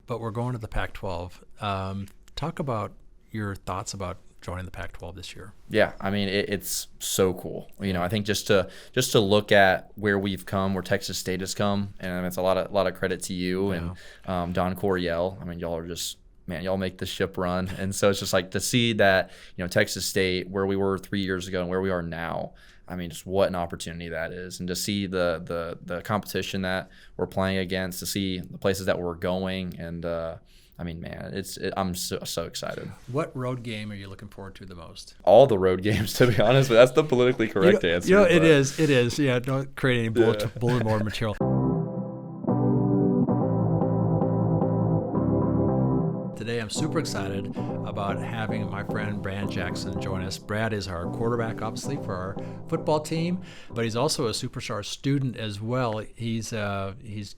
but we're going to the Pac-12. Talk about your thoughts about joining the Pac-12 this year. Yeah, I mean it's so cool. I think just to look at where we've come, where Texas State has come, and it's a lot of credit to you and Don Coryell. I mean, y'all are just, man, y'all make the ship run. And so it's just like to see that, Texas State, where we were 3 years ago and where we are now. I mean, just what an opportunity that is. And to see the competition that we're playing against, to see the places that we're going. And, I mean, man, I'm so excited. What road game are you looking forward to the most? All the road games, to be honest. But that's the politically correct answer. It is. Yeah, don't create any bulletin board material. Today, I'm super excited about having my friend Brad Jackson join us. Brad is our quarterback, obviously, for our football team, but he's also a superstar student as well. He's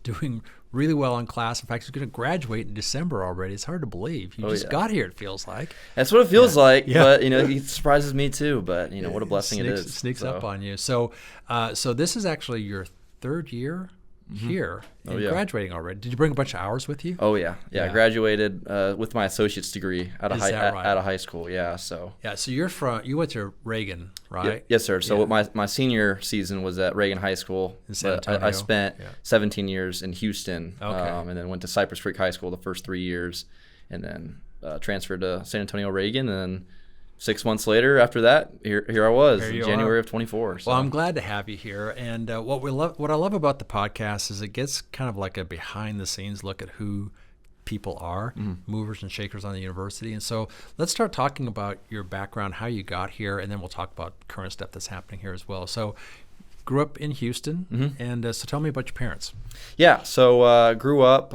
doing really well in class. In fact, he's going to graduate in December already. It's hard to believe. You just got here, it feels like. That's what it feels like, but, he surprises me too, but, what a blessing it is. Sneaks up on you. So this is actually your third year here and graduating already. Did you bring a bunch of hours with you? Oh yeah. I graduated with my associate's degree out of high school. So you went to Reagan, right? Yes, sir. So my senior season was at Reagan High School. In San Antonio. I spent 17 years in Houston, and then went to Cypress Creek High School the first 3 years, and then transferred to San Antonio Reagan, and then 6 months later, after that, here I was in January of 24. So. Well, I'm glad to have you here. And what I love about the podcast is it gets kind of like a behind-the-scenes look at who people are, movers and shakers on the university. And so let's start talking about your background, how you got here, and then we'll talk about current stuff that's happening here as well. So grew up in Houston, and so tell me about your parents. Yeah, so grew up,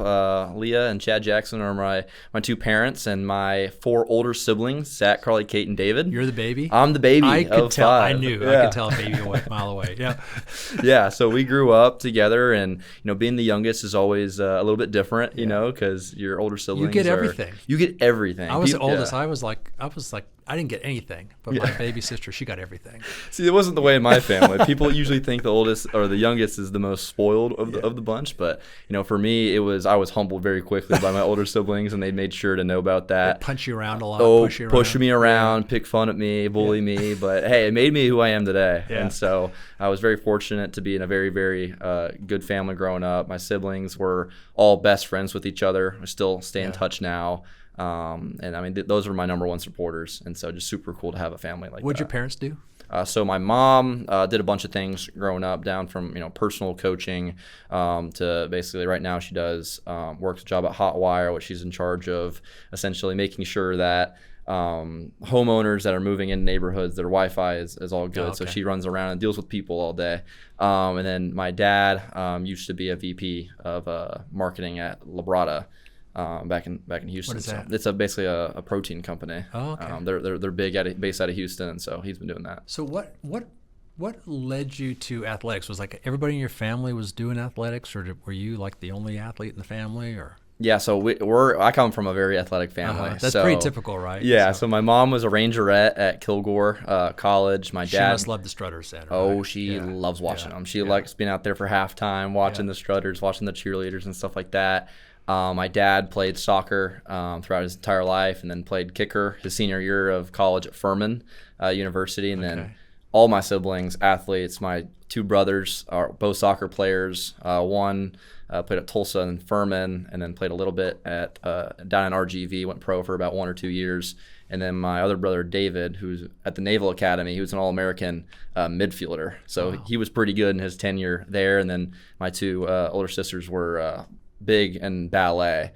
Leah and Chad Jackson are my two parents, and my four older siblings, Zach, Carly, Kate, and David. You're the baby? I'm the baby I could tell. 5. I knew. Yeah. I could tell a baby a mile away. Yeah. Yeah, so we grew up together, and being the youngest is always a little bit different, because your older siblings You get everything. I was the oldest. I was like I didn't get anything, but my baby sister, she got everything. See, it wasn't the way in my family. People usually think the oldest or the youngest is the most spoiled of the bunch, but for me, I was humbled very quickly by my older siblings, and they made sure to know about that. They punch you around a lot. Push me around, pick fun at me, bully me, but hey, it made me who I am today. Yeah. And so I was very fortunate to be in a very, very good family growing up. My siblings were all best friends with each other. We still stay in touch now. And I mean, those were my number one supporters. And so just super cool to have a family like that. What'd your parents do? So my mom did a bunch of things growing up, down from, personal coaching to basically right now she does works a job at Hotwire, which she's in charge of essentially making sure that homeowners that are moving in neighborhoods, their Wi-Fi is all good. So she runs around and deals with people all day. And then my dad used to be a VP of marketing at Labrada. Back in Houston. What is that? So it's basically a protein company. Oh, okay. They're big based out of Houston, and so he's been doing that. So what led you to athletics? Was like everybody in your family was doing athletics, or were you like the only athlete in the family, or? Yeah, so I come from a very athletic family. That's pretty typical, right? Yeah, so my mom was a rangerette at Kilgore College. My dad. She must love the Strutters then, right? Oh, she loves watching them. She likes being out there for halftime, watching the Strutters, watching the cheerleaders and stuff like that. My dad played soccer throughout his entire life, and then played kicker his senior year of college at Furman University. And then all my siblings, athletes. My two brothers are both soccer players. One played at Tulsa and Furman, and then played a little bit at down in RGV, went pro for about 1 or 2 years. And then my other brother, David, who's at the Naval Academy, he was an All-American midfielder. So he was pretty good in his tenure there. And then my two older sisters were big in ballet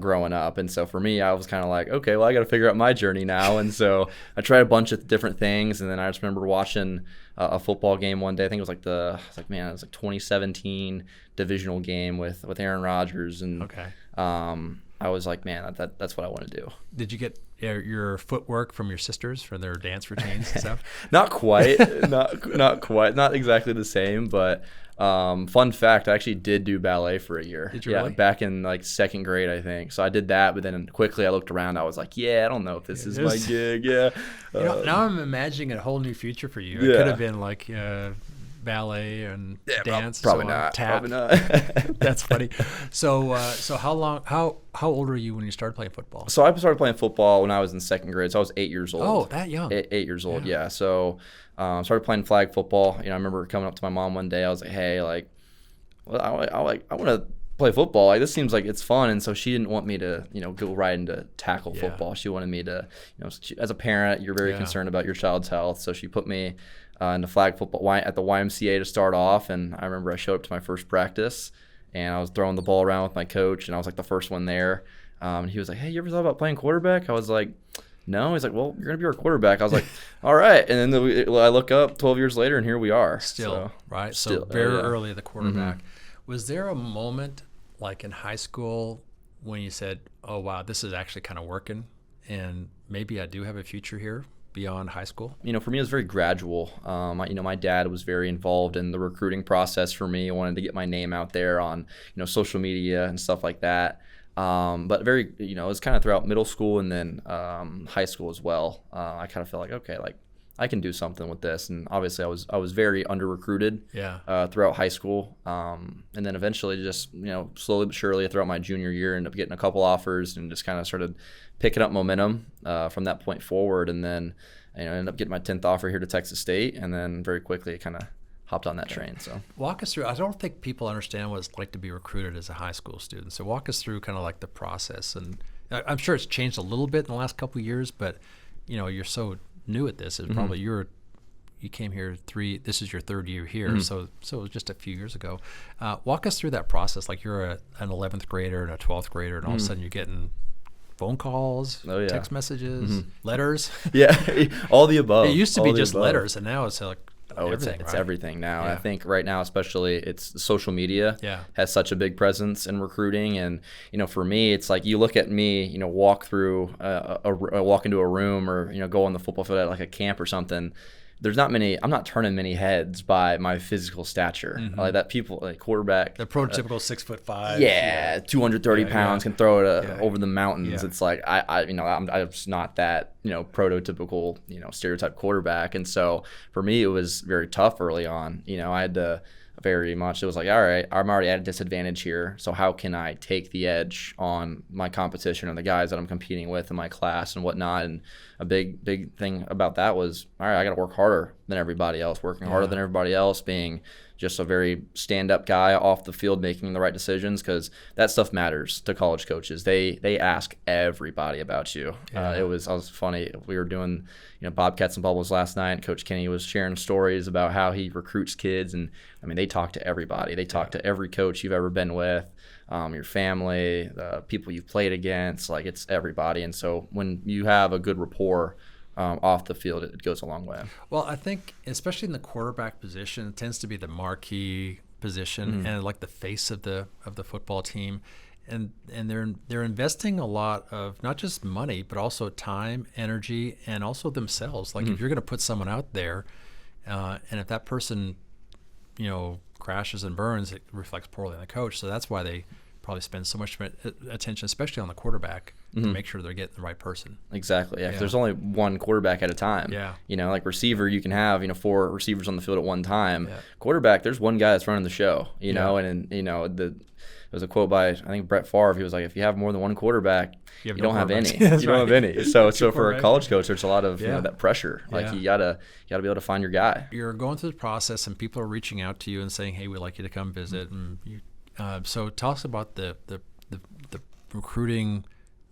growing up, and so for me, I was kind of like, okay, well, I got to figure out my journey now. And so I tried a bunch of different things, and then I just remember watching a football game one day. I think it was like 2017 divisional game with Aaron Rodgers, and I was like, man, that's what I want to do. Did you get your footwork from your sisters for their dance routines and stuff? Not quite, not exactly the same, but. Fun fact, I actually did do ballet for a year. Did you really? Back in like second grade, I think. So I did that, but then quickly I looked around. I was like, I don't know if this is my gig. Yeah. Now I'm imagining a whole new future for you. It could have been like ballet and dance? Probably so on, not. tap. Probably not. That's funny. So how old were you when you started playing football? So I started playing football when I was in second grade. So I was 8 years old. Oh, that young. 8 years old, yeah. So started playing flag football. I remember coming up to my mom one day. I was like, hey, like, well, I want to play football. Like, this seems like it's fun. And so she didn't want me to, go right into tackle football. She wanted me to, as a parent, you're very concerned about your child's health. So she put me into flag football at the YMCA to start off. And I remember I showed up to my first practice and I was throwing the ball around with my coach and I was like the first one there. And he was like, hey, you ever thought about playing quarterback? I was like, no. He's like, well, you're going to be our quarterback. I was like, all right. And then I look up 12 years later and here we are. Still, right? So very early the quarterback. Was there a moment like in high school when you said, oh, wow, this is actually kind of working and maybe I do have a future here beyond high school? For me, it was very gradual. My dad was very involved in the recruiting process for me. I wanted to get my name out there on, social media and stuff like that. But very, it was kind of throughout middle school and then high school as well. I kind of felt like, okay, like I can do something with this. And obviously I was very under-recruited throughout high school. And then eventually just, slowly but surely throughout my junior year, ended up getting a couple offers and just kind of started picking up momentum from that point forward. And then, ended up getting my 10th offer here to Texas State. And then very quickly it kind of hopped on that train. So walk us through. I don't think people understand what it's like to be recruited as a high school student. So walk us through kind of like the process. And I'm sure it's changed a little bit in the last couple of years, but you're so new at this. It's probably you came here this is your third year here. So it was just a few years ago. Walk us through that process. Like you're an 11th grader and a 12th grader and all of a sudden you're getting phone calls, text messages, letters. Yeah, all the above. It used to be just letters and now it's like everything, it's everything now. I think right now, especially, it's social media has such a big presence in recruiting. And, for me, it's like you look at me, walk through, walk into a room or, go on the football field at like a camp or something. There's not many, I'm not turning many heads by my physical stature. Like that people, like quarterback. The prototypical 6'5". 230 pounds, can throw it over the mountains. It's like, I'm just not that, prototypical, stereotype quarterback. And so for me, it was very tough early on. I had to very much, it was like, all right, I'm already at a disadvantage here. So how can I take the edge on my competition or the guys that I'm competing with in my class and whatnot? And a big thing about that was, all right, I got to work harder than everybody else, working harder than everybody else, being just a very stand-up guy off the field, making the right decisions, because that stuff matters to college coaches. They ask everybody about you. It was funny. We were doing Bobcats and Bubbles last night. Coach Kenny was sharing stories about how he recruits kids, and I mean they talk to everybody. They talk to every coach you've ever been with, your family, the people you've played against. Like it's everybody. And so when you have a good rapport off the field, it goes a long way. Well, I think especially in the quarterback position, it tends to be the marquee position and like the face of the football team, and they're investing a lot of not just money but also time, energy, and also themselves. Like if you're going to put someone out there, and if that person, crashes and burns, it reflects poorly on the coach. So that's why they probably spend so much attention, especially on the quarterback, to make sure they're getting the right person. Exactly. Yeah. There's only one quarterback at a time. Yeah. Like receiver, you can have 4 receivers on the field at one time. Yeah. Quarterback, there's one guy that's running the show. And there was a quote by I think Brett Favre. He was like, if you have more than one quarterback, you don't have any. You don't have any. So for a college coach, there's a lot of that pressure. Like you gotta be able to find your guy. You're going through the process, and people are reaching out to you and saying, hey, we'd like you to come visit. And so tell us about the recruiting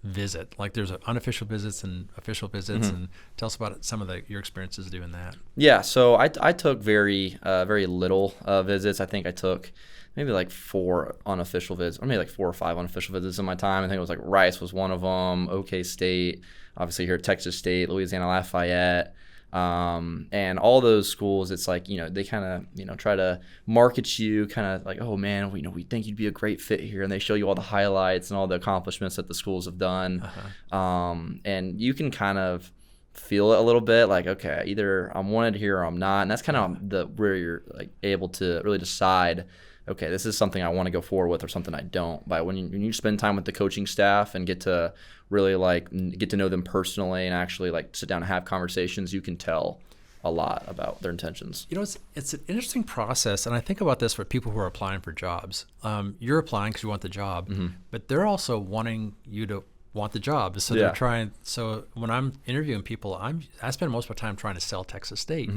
visit. Like there's unofficial visits and official visits, and tell us about some of your experiences doing that. Yeah, so I took very little visits. I think I took maybe like 4 unofficial visits, or maybe like 4 or 5 unofficial visits in my time. I think it was like Rice was one of them, OK State, obviously here at Texas State, Louisiana Lafayette. And all those schools, it's like, they kind of, try to market you kind of like, oh man, we think you'd be a great fit here. And they show you all the highlights and all the accomplishments that the schools have done. And you can kind of feel it a little bit like, okay, either I'm wanted here or I'm not. And that's kind of where you're like able to really decide, okay, this is something I want to go forward with or something I don't. But when you spend time with the coaching staff and get to really get to know them personally and actually like sit down and have conversations, you can tell a lot about their intentions. It's an interesting process, and I think about this for people who are applying for jobs. You're applying because you want the job, but they're also wanting you to want the job. So they're trying. So when I'm interviewing people, I spend most of my time trying to sell Texas State,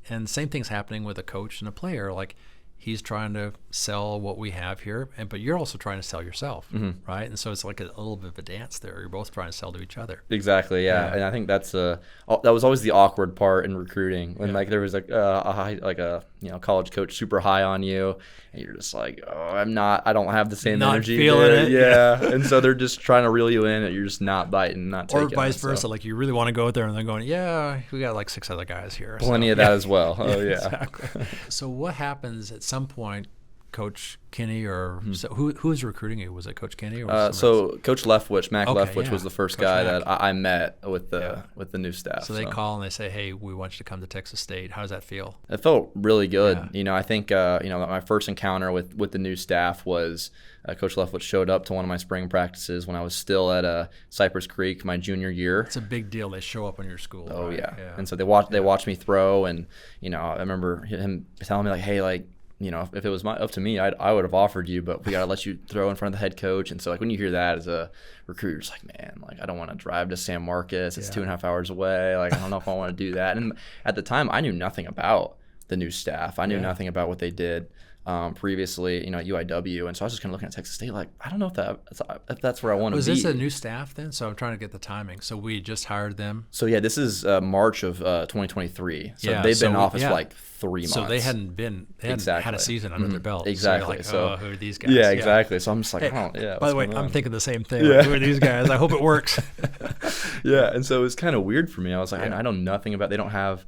and the same thing's happening with a coach and a player. Like, he's trying to sell what we have here, but you're also trying to sell yourself, right? And so it's like a little bit of a dance there. You're both trying to sell to each other. Exactly, yeah. And I think that was always the awkward part in recruiting, when like there was like a college coach super high on you, and you're just like, I don't have the same energy. Not feeling it. Yeah. And so they're just trying to reel you in, and you're just not biting, not taking. Or vice versa, like you really want to go there, and they're going, yeah, we got like 6 other guys here. Plenty of that as well. Oh yeah. Exactly. So what happens at some point, Coach Kenny, or who was recruiting you? Was it Coach Kenny? Or so Coach Leftwich, Leftwich was the first Coach guy that I met with the new staff. So they call and they say, hey, we want you to come to Texas State. How does that feel? It felt really good. Yeah. I think my first encounter with the new staff was Coach Leftwich showed up to one of my spring practices when I was still at Cypress Creek my junior year. It's a big deal. They show up on your school. Oh, right? Yeah. And so they watched me throw, and I remember him telling me, like, hey, like, if it was up to me, I would have offered you, but we got to let you throw in front of the head coach. And so, like, when you hear that as a recruiter, it's like, man, like, I don't want to drive to San Marcos. It's 2.5 hours away. Like, I don't know if I want to do that. And at the time, I knew nothing about the new staff. I knew nothing about what they did previously, at UIW. And so I was just kind of looking at Texas State like, I don't know if that's where I want to be. Was this a new staff then? So I'm trying to get the timing. So we just hired them? So, yeah, this is March of 2023. So they've been in office for like 3 months. So they hadn't had a season under their belt. Exactly. So you're like, who are these guys? Yeah, exactly. So I'm just like, hey, by the way, I'm thinking the same thing. Like, who are these guys? I hope it works. Yeah, and so it was kind of weird for me. I was like, I know nothing about. They don't have.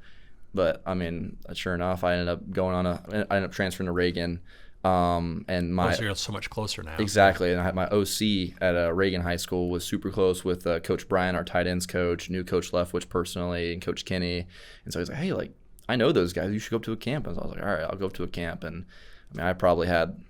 But I mean, sure enough, I ended up transferring to Reagan, and so you're so much closer now. Exactly, and I had my OC at Reagan High School was super close with Coach Brian, our tight ends coach, knew Coach Leftwich personally, and Coach Kenny, and so he's like, hey, like, I know those guys. You should go up to a camp. And so I was like, all right, I'll go up to a camp, and I mean, I probably had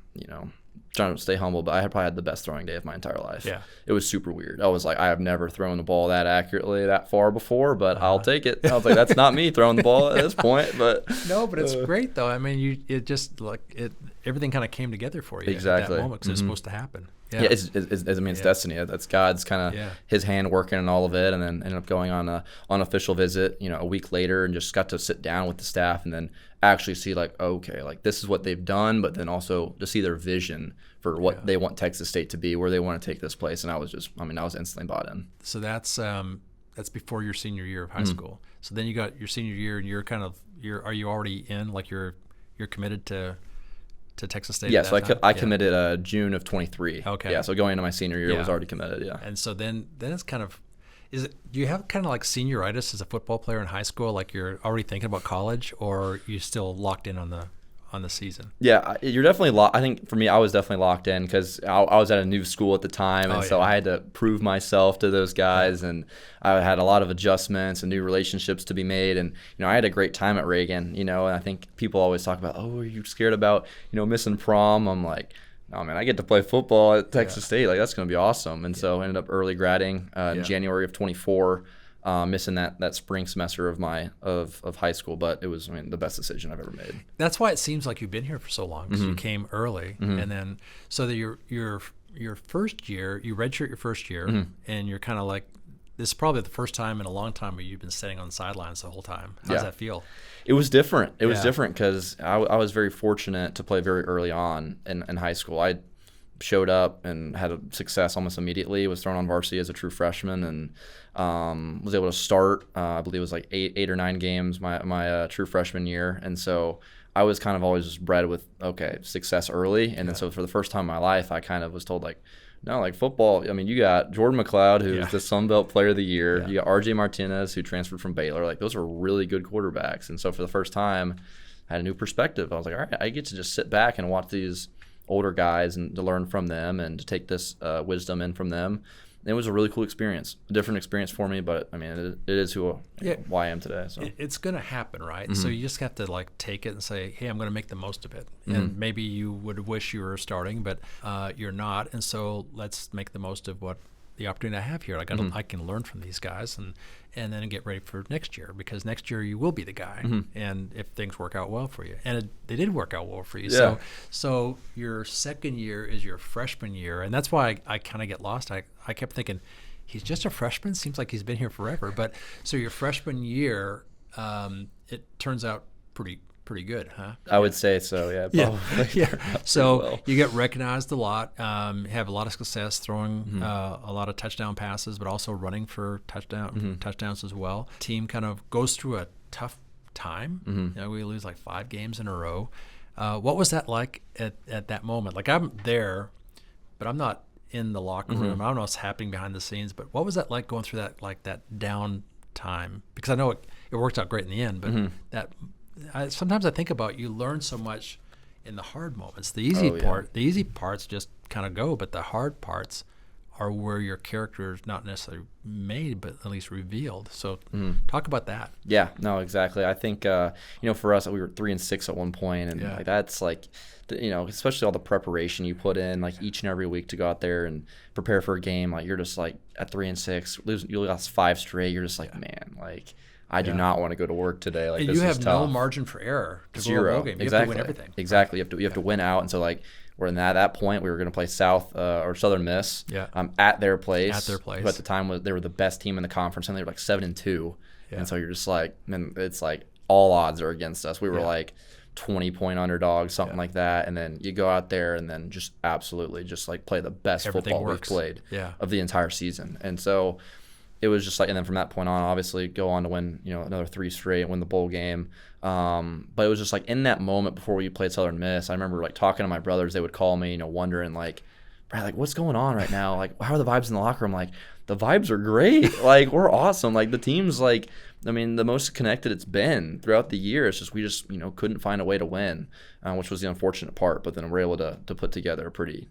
trying to stay humble, but I probably had the best throwing day of my entire life. Yeah. It was super weird. I was like, I have never thrown the ball that accurately that far before, but I'll take it. I was like, that's not me throwing the ball at this point. But no, but it's great though. I mean, everything kind of came together for you at that moment because it's supposed to happen. Yeah, it's destiny. That's God's kind of His hand working in all of it, and then ended up going on an unofficial visit, a week later, and just got to sit down with the staff and then actually see like, okay, like this is what they've done, but then also to see their vision for what they want Texas State to be, where they want to take this place, and I was instantly bought in. So that's before your senior year of high school. So then you got your senior year, and are you already in, like you're committed to Texas State? Yeah, so I committed June of 23. Okay. Yeah, so going into my senior year, I was already committed, yeah. And so then it's kind of, do you have kind of like senioritis as a football player in high school, like you're already thinking about college, or are you still locked in on the season? Yeah, you're definitely I think for me, I was definitely locked in because I was at a new school at the time, and so I had to prove myself to those guys, and I had a lot of adjustments and new relationships to be made, and I had a great time at Reagan, and I think people always talk about, are you scared about missing prom? I'm like, no, man, I get to play football at Texas State, like that's gonna be awesome, and so I ended up early gradding in January of 24. Missing that spring semester of high school, but it was the best decision I've ever made. That's why it seems like you've been here for so long, because you came early, and then so that your first year, you redshirt your first year, and you're kind of like, this is probably the first time in a long time where you've been sitting on the sidelines the whole time. How does that feel? It was different. It was different because I was very fortunate to play very early on in high school. I showed up and had a success almost immediately, was thrown on varsity as a true freshman, and was able to start, I believe it was like 8 or 9 games my true freshman year. And so I was kind of always just bred with, success early. And then so for the first time in my life, I kind of was told, like, no, like football, I mean, you got Jordan McLeod, who's the Sun Belt Player of the Year. You got RJ Martinez, who transferred from Baylor. Like, those are really good quarterbacks. And so for the first time, I had a new perspective. I was like, all right, I get to just sit back and watch these older guys and to learn from them and to take this wisdom in from them. It was a really cool experience, a different experience for me, but I mean, it is why I am today. So it's going to happen, right? So you just have to like take it and say, hey, I'm going to make the most of it. And maybe you would wish you were starting, but you're not. And so let's make the most of what the opportunity I have here. I can learn from these guys and then get ready for next year, because next year you will be the guy. And if things work out well for you, and they did work out well for you. Yeah. So your second year is your freshman year, and that's why I kind of get lost. I kept thinking, he's just a freshman. Seems like he's been here forever. But so your freshman year, it turns out pretty good, huh? I would say so, yeah. Yeah. So you get recognized a lot, have a lot of success throwing a lot of touchdown passes, but also running for touchdowns as well. Team kind of goes through a tough time. We lose like 5 games in a row. What was that like at that moment? Like, I'm there, but I'm not in the locker room. I don't know what's happening behind the scenes, but what was that like going through that down time? Because I know it worked out great in the end, but sometimes I think about, you learn so much in the hard moments. The easy parts just kind of go, but the hard parts are where your character is not necessarily made, but at least revealed. So talk about that. Yeah, no, exactly. I think, for us, we were 3-6 at one point, and like, that's like, especially all the preparation you put in, like each and every week to go out there and prepare for a game. Like, you're just like at 3-6, you lost 5 straight. You're just like, man, like, I do not want to go to work today. Like, and this you have is tough. no margin for error to Zero. go to a bowl game. You have to win everything. Exactly. You have to win out. And so, like, we're in that point. We were going to play Southern Miss. At their place. Who at the time they were the best team in the conference, and they were like 7-2. And so you're just like, man, it's like all odds are against us. We were like 20-point underdogs, something like that. And then you go out there and then just absolutely just like play the best football we've played of the entire season. And so it was just like, and then from that point on, obviously go on to win, another 3 straight and win the bowl game. But it was just like in that moment before we played Southern Miss, I remember like talking to my brothers. They would call me, wondering like, Brad, like, what's going on right now? Like, how are the vibes in the locker room? Like, the vibes are great. Like, we're awesome. Like, the team's like, I mean, the most connected it's been throughout the year. It's just we just couldn't find a way to win, which was the unfortunate part. But then we're able to put together a pretty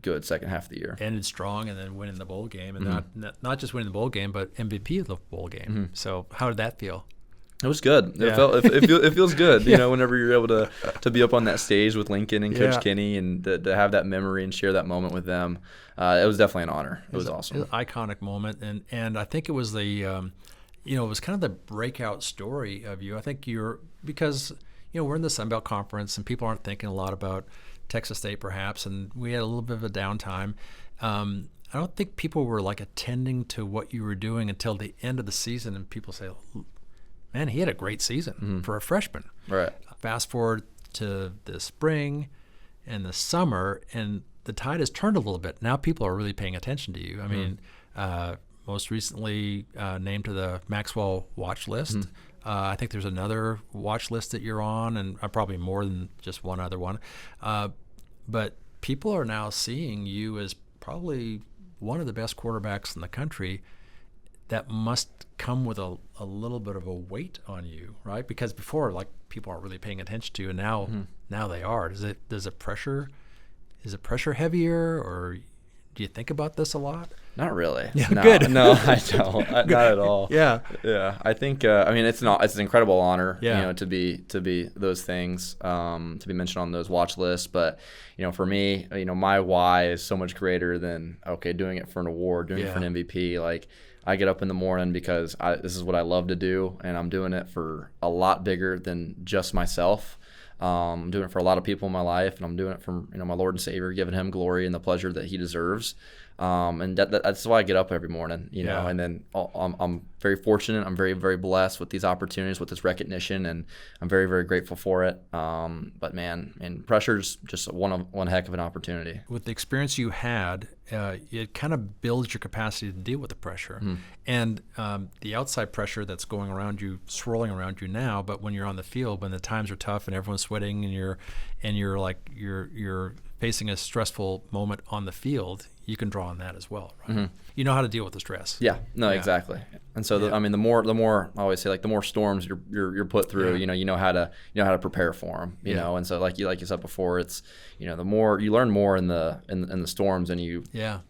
good second half of the year. Ended strong, and then winning the bowl game, and not just winning the bowl game, but MVP of the bowl game. So how did that feel? It was good. It feels good, whenever you're able to be up on that stage with Lincoln and Coach Kenny, and to have that memory and share that moment with them. It was definitely an honor. It was awesome. It was an iconic moment, and I think it was the, it was kind of the breakout story of you. I think because we're in the Sun Belt Conference, and people aren't thinking a lot about Texas State perhaps, and we had a little bit of a downtime. I don't think people were like attending to what you were doing until the end of the season, and people say, man, he had a great season for a freshman. Right. Fast forward to the spring and the summer, and the tide has turned a little bit. Now people are really paying attention to you. I mean, most recently named to the Maxwell watch list. I think there's another watch list that you're on, and probably more than just one other one. But people are now seeing you as probably one of the best quarterbacks in the country. That must come with a little bit of a weight on you, right? Because before, like, people aren't really paying attention to you, and now they are. Is it pressure heavier, or do you think about this a lot? Not really. Yeah, no, good. No, I don't. Not at all. Yeah. I think. I mean, it's an incredible honor. To be those things. To be mentioned on those watch lists. But for me, my why is so much greater than doing it for an award, doing it for an MVP. Like, I get up in the morning because this is what I love to do, and I'm doing it for a lot bigger than just myself. I'm doing it for a lot of people in my life, and I'm doing it for my Lord and Savior, giving Him glory and the pleasure that He deserves. And that's why I get up every morning, and then I'm very fortunate. I'm very, very blessed with these opportunities, with this recognition, and I'm very, very grateful for it. But man, and pressure's just one heck of an opportunity. With the experience you had, it kind of builds your capacity to deal with the pressure and the outside pressure that's going around you, swirling around you now. But when you're on the field, when the times are tough and everyone's sweating, and you're facing a stressful moment on the field, you can draw on that as well, right? You know how to deal with the stress. Exactly. And so the more I always say, like, the more storms you're put through, you know how to prepare for them, you know. And so like you said before, it's the more you learn more in the storms, and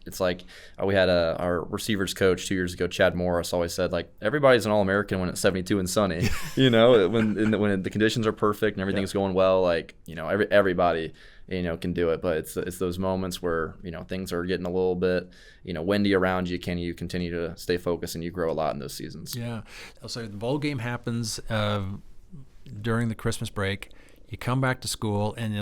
it's like we had our receivers coach 2 years ago, Chad Morris, always said, like, everybody's an All-American when it's 72 and sunny, when the conditions are perfect and everything's going well, like, everybody can do it. But it's those moments where, things are getting a little bit, windy around you. Can you continue to stay focused, and you grow a lot in those seasons? Yeah. So the bowl game happens during the Christmas break. You come back to school, and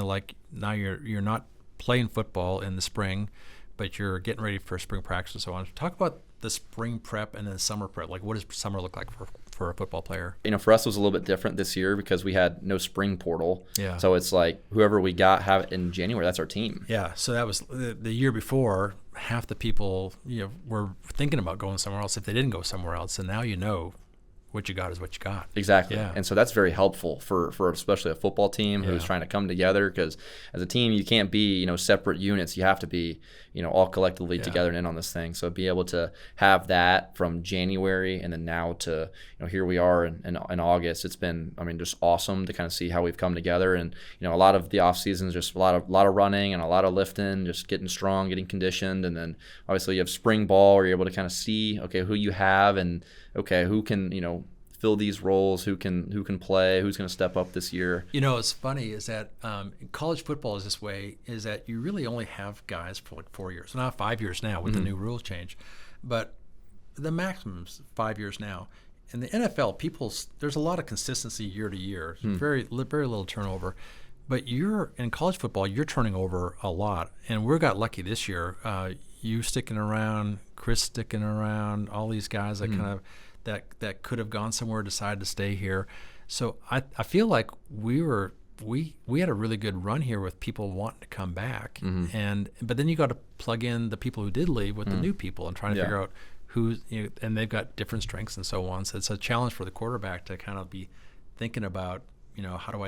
now you're not playing football in the spring, but you're getting ready for spring practice and so on. Talk about the spring prep and then summer prep. Like, what does summer look like for a football player? For us, it was a little bit different this year because we had no spring portal. Yeah. So it's like whoever we got have in January, that's our team. Yeah. So that was the year before. Half the people, were thinking about going somewhere else if they didn't go somewhere else. And now what you got is what you got. Exactly. Yeah. And so that's very helpful for especially a football team who's trying to come together, because as a team, you can't be, separate units. You have to be, all collectively together and in on this thing. So be able to have that from January and then now to, here we are in August. It's been, just awesome to kind of see how we've come together. And, a lot of the off season is just a lot of running and a lot of lifting, just getting strong, getting conditioned. And then obviously you have spring ball where you're able to kind of see, okay, who you have and who can, fill these roles, who can play, who's going to step up this year. It's funny is that college football is this way, is that you really only have guys for like 4 years. Well, not 5 years now with the new rules change, but the maximum's 5 years now. In the NFL, there's a lot of consistency year to year, very little turnover. But in college football, you're turning over a lot. And we got lucky this year. You sticking around, Chris sticking around, all these guys that kind of that could have gone somewhere, decided to stay here. So I feel like we had a really good run here with people wanting to come back. But then you got to plug in the people who did leave with the new people and trying to figure out who's, and they've got different strengths and so on. So it's a challenge for the quarterback to kind of be thinking about, how do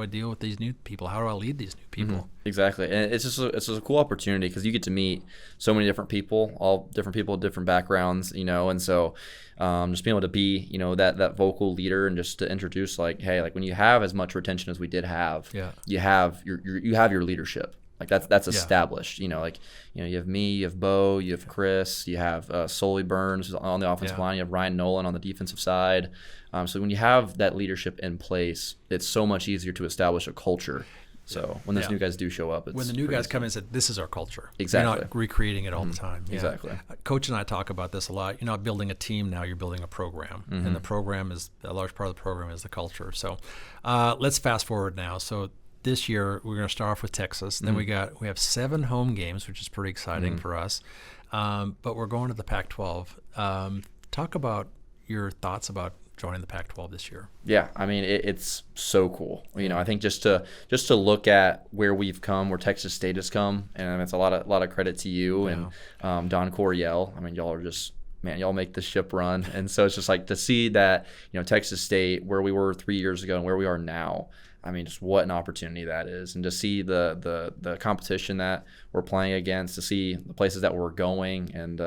I deal with these new people? How do I lead these new people? Exactly. And it's just a cool opportunity because you get to meet so many different people, all different people with different backgrounds, and so just being able to be, that vocal leader and just to introduce hey, when you have as much retention as we did have, you have your leadership. That's established. You have me, you have Bo, you have Chris, you have Sully Burns on the offensive line, you have Ryan Nolan on the defensive side. So when you have that leadership in place, it's so much easier to establish a culture. So when those new guys do show up, when the new guys come in and say, this is our culture. Exactly. You're not recreating it all the time. Yeah. Exactly. Coach and I talk about this a lot. You're not building a team now, you're building a program. And the program a large part of the program is the culture. So let's fast forward now. So this year we're going to start off with Texas. Then we have 7 home games, which is pretty exciting for us. But we're going to the Pac-12. Talk about your thoughts about joining the Pac-12 this year. Yeah, it's so cool. I think just to look at where we've come, where Texas State has come, and it's a lot of credit to you and Don Coryell. Y'all are just, y'all make the ship run. And so it's just to see that, Texas State, where we were 3 years ago and where we are now, just what an opportunity that is. And to see the competition that we're playing against, to see the places that we're going, and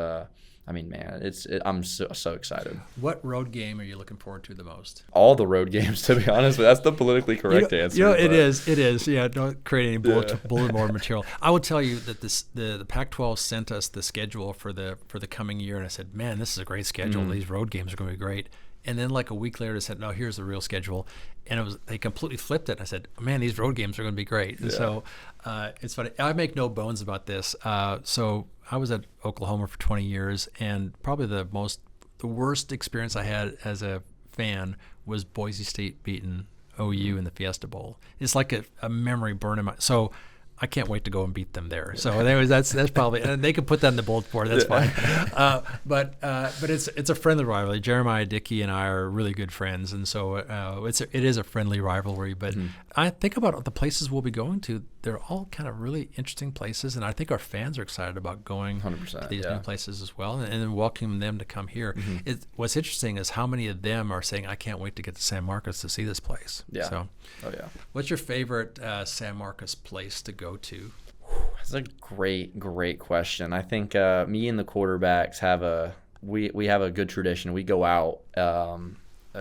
I'm so excited. What road game are you looking forward to the most? All the road games, to be honest, but that's the politically correct answer. It is. Yeah, don't create any bulletin board material. I will tell you that the Pac-12 sent us the schedule for the coming year, and I said, man, this is a great schedule. These road games are going to be great. And then a week later, they said, no, here's the real schedule. And they completely flipped it. I said, man, these road games are going to be great. And so it's funny. I make no bones about this. So I was at Oklahoma for 20 years, and probably the worst experience I had as a fan was Boise State beating OU in the Fiesta Bowl. It's like a memory burn in my. So I can't wait to go and beat them there. So anyways, that's probably, and they can put that in the bulletin board. That's fine. But it's a friendly rivalry. Jeremiah Dickey and I are really good friends, and so it is a friendly rivalry. But I think about the places we'll be going to. They're all kind of really interesting places, and I think our fans are excited about going 100%, to these new places as well, and then welcoming them to come here. What's interesting is how many of them are saying, "I can't wait to get to San Marcos to see this place." Yeah. So, what's your favorite San Marcos place to go to? That's a great question. I think me and the quarterbacks have a good tradition. We go out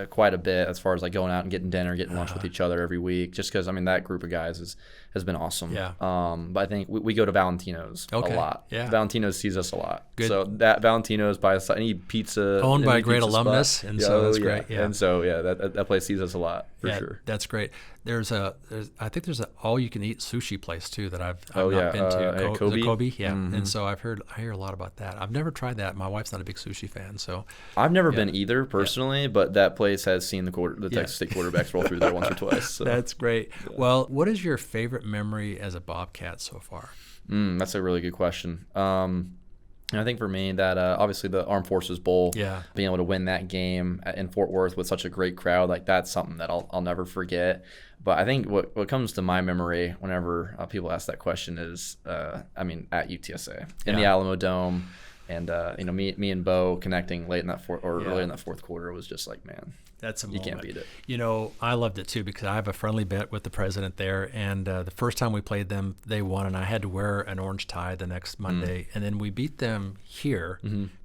quite a bit as far as going out and getting dinner, getting lunch with each other every week. Just because that group of guys is has been awesome. Yeah. But I think we go to Valentino's a lot. Yeah. Valentino's sees us a lot. Good. So that Valentino's by any pizza owned by a any great pizza alumnus, spot. and so that's great. Yeah. And so that place sees us a lot for sure. That's great. I think there's an all-you-can-eat sushi place too that I've Oh, not been to. Kobe? Kobe, yeah. And so I hear a lot about that. I've never tried that. My wife's not a big sushi fan, so I've never been either personally, but that place has seen the Texas State quarterbacks roll through there once or twice. So. That's great. Yeah. Well, what is your favorite memory as a Bobcat so far? That's a really good question. And I think for me that obviously the Armed Forces Bowl, being able to win that game in Fort Worth with such a great crowd, like that's something that I'll never forget. But I think what comes to my memory whenever people ask that question is, at UTSA in the Alamo Dome, and me and Bo connecting late in that early in that fourth quarter was just like, man, that's a moment. You can't beat it. I loved it too because I have a friendly bet with the president there, and the first time we played them, they won, and I had to wear an orange tie the next Monday, and then we beat them here,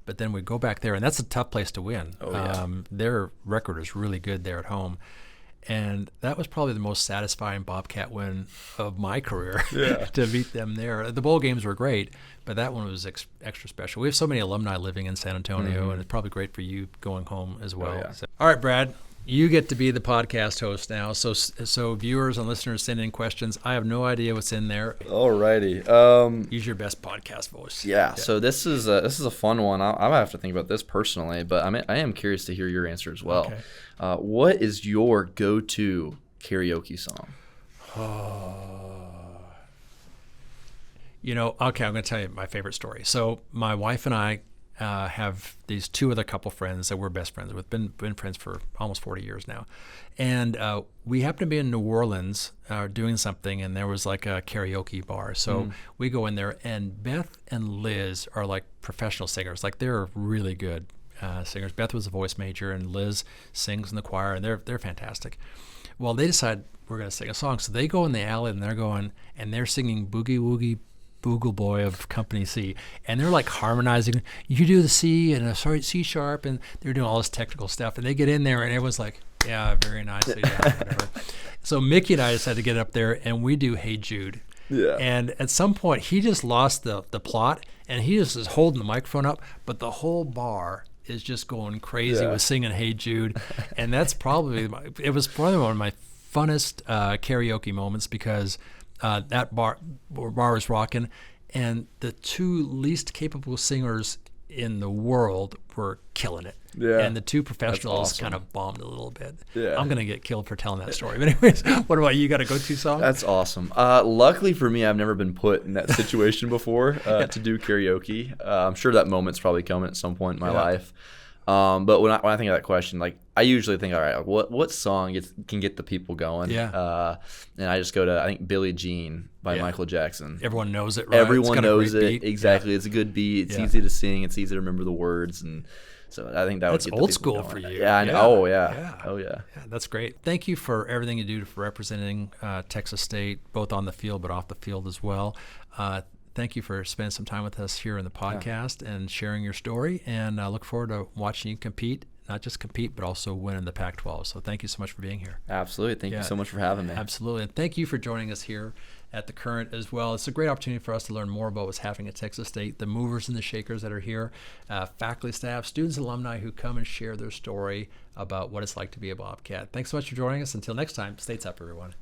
but then we go back there, and that's a tough place to win. Their record is really good there at home. And that was probably the most satisfying Bobcat win of my career to beat them there. The bowl games were great, but that one was extra special. We have so many alumni living in San Antonio, and it's probably great for you going home as well. So, all right, Brad, you get to be the podcast host now. So viewers and listeners send in questions. I have no idea what's in there. All righty. Use your best podcast voice. Yeah. So this is a fun one. I have to think about this personally, but I am curious to hear your answer as well. Okay. What is your go-to karaoke song? Okay, I'm going to tell you my favorite story. So my wife and I have these two other couple friends that we're best friends with, been friends for almost 40 years now. And we happened to be in New Orleans doing something, and there was like a karaoke bar. So we go in there, and Beth and Liz are like professional singers. Like they're really good singers. Beth was a voice major, and Liz sings in the choir, and they're fantastic. Well, they decide we're going to sing a song. So they go in the alley, and they're singing Boogie Woogie Boogle Boy of Company C, and they're like harmonizing. You do the C and a C sharp, and they're doing all this technical stuff. And they get in there, and everyone's like, "Yeah, very nicely done," whatever. So Mickey and I just had to get up there, and we do "Hey Jude." Yeah. And at some point, he just lost the plot, and he just is holding the microphone up, but the whole bar is just going crazy with singing "Hey Jude," and that's probably it was probably one of my funnest karaoke moments because. That bar was rocking, and the two least capable singers in the world were killing it. Yeah. And the two professionals kind of bombed a little bit. Yeah. I'm going to get killed for telling that story. But anyways, what about you? You got a go-to song? That's awesome. Luckily for me, I've never been put in that situation before to do karaoke. I'm sure that moment's probably coming at some point in my life. But when I think of that question, like I usually think, all right, what song can get the people going? Yeah. And I just go to I think Billie Jean by Michael Jackson. Everyone knows it, right? Everyone knows it exactly. Yeah. It's a good beat. It's easy to sing. It's easy to remember the words, and so I think that would get the old people school going. for you. Yeah. I know. Oh yeah. Oh yeah. That's great. Thank you for everything you do for representing Texas State, both on the field but off the field as well. Thank you for spending some time with us here in the podcast and sharing your story. And I look forward to watching you compete, not just compete, but also win in the Pac-12. So thank you so much for being here. Absolutely. Thank you so much for having me. Absolutely. And thank you for joining us here at the Current as well. It's a great opportunity for us to learn more about what's happening at Texas State, the movers and the shakers that are here, faculty, staff, students, alumni who come and share their story about what it's like to be a Bobcat. Thanks so much for joining us. Until next time, State's up, everyone.